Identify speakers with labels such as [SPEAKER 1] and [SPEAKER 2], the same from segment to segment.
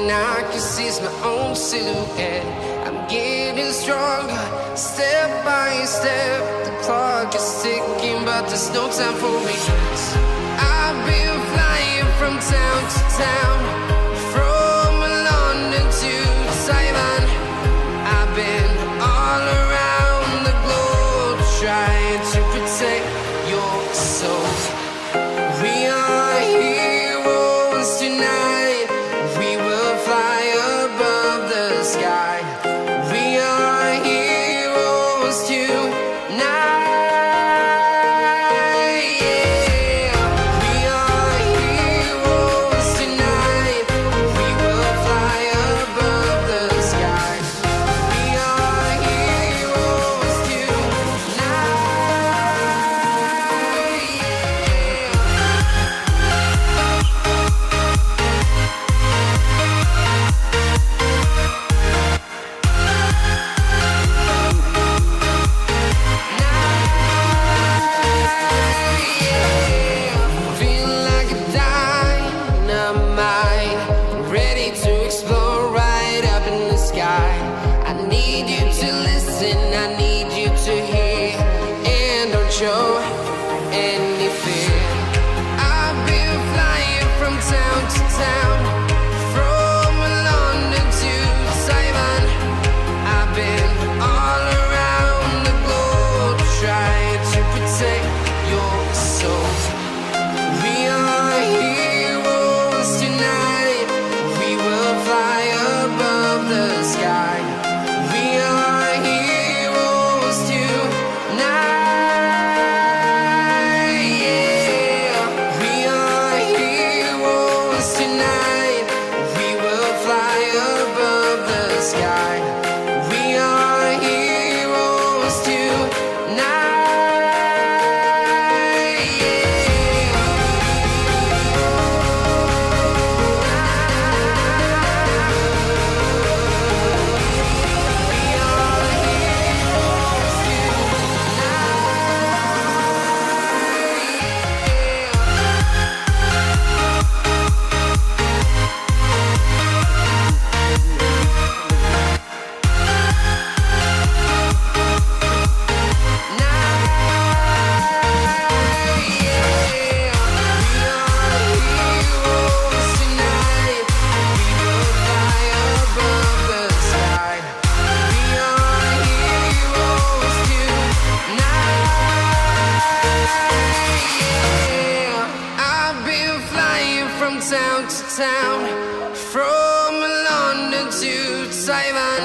[SPEAKER 1] thing I can see is my own silhouette. I'm getting stronger, step by step. The clock is ticking, but there's no time for me. I've been flying from town to town, from London to Taiwan. I've been all around the globe trying to protect your soul. We are heroes tonight. We will fly above the sky. We are heroes tonight. Yeah. We are heroes tonight. We will fly above the sky. We are heroes tonight. Feel like a dynamite, ready to explode right up in the sky. I need you to listen, I need you to hear, and don't show any fear. I've been flying from town to town, from London to Taiwan. I've been all around the globe trying to protect your soul. We are heroes tonight. We will fly above the sky. We are heroes tonight. Yeah. We are heroes tonight. We will fly above the sky. We are heroes tonight. I've been flying from town to town, from London to Taiwan.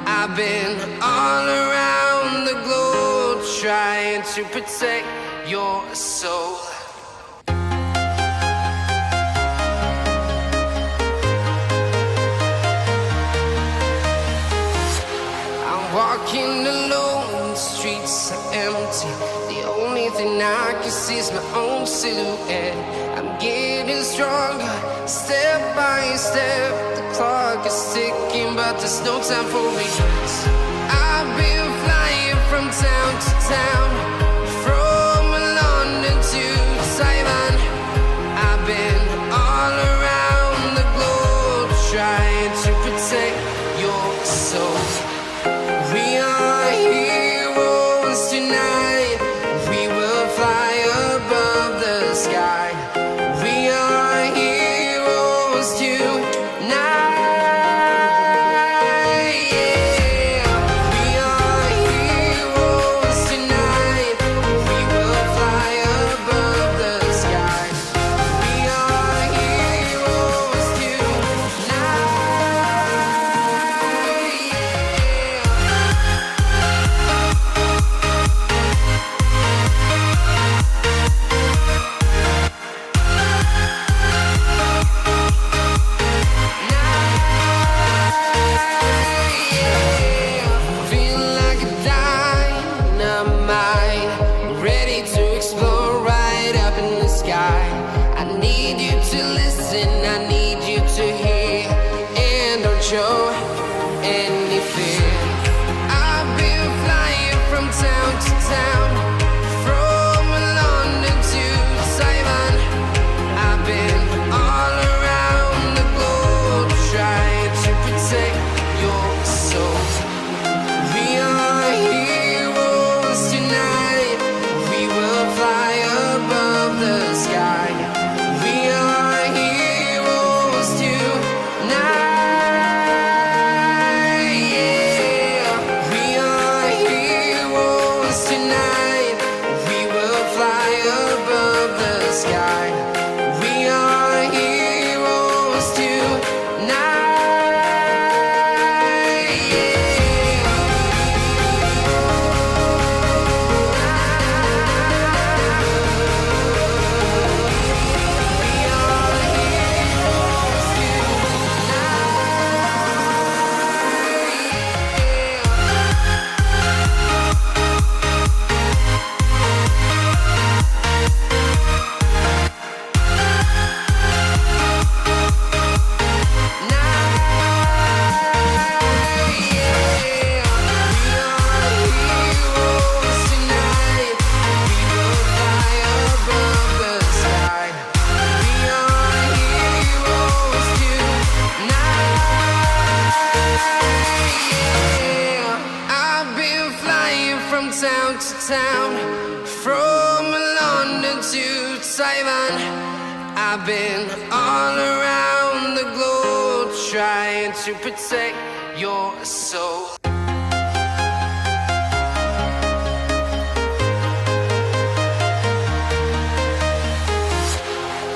[SPEAKER 1] I've been all around the globe trying to protect your soul. I'm walking alone, the streets are empty. The only thing I can see is my own silhouette. I'm getting stronger, step by step. The clock is ticking, but there's no time for me. I've been flying from town to town, from London to Taiwan. I've been all around the globe trying to protect your soul. We are heroes tonight. We will fly above the sky. We are heroes tonight. Yeah. We are heroes tonight. We will fly above the sky. We are heroes tonight. Yeah. I've been flying from town to town, from London to Taiwan. I've been all around the globe trying to protect your soul.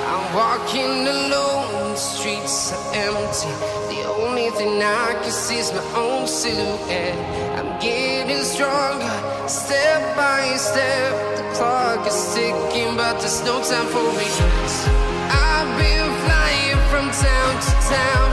[SPEAKER 1] I'm walking alone, the streets are empty. The only thing I can see is my own silhouette. I'm getting stronger, step by step. The clock is ticking, but there's no time for me. I've been flying from town to town,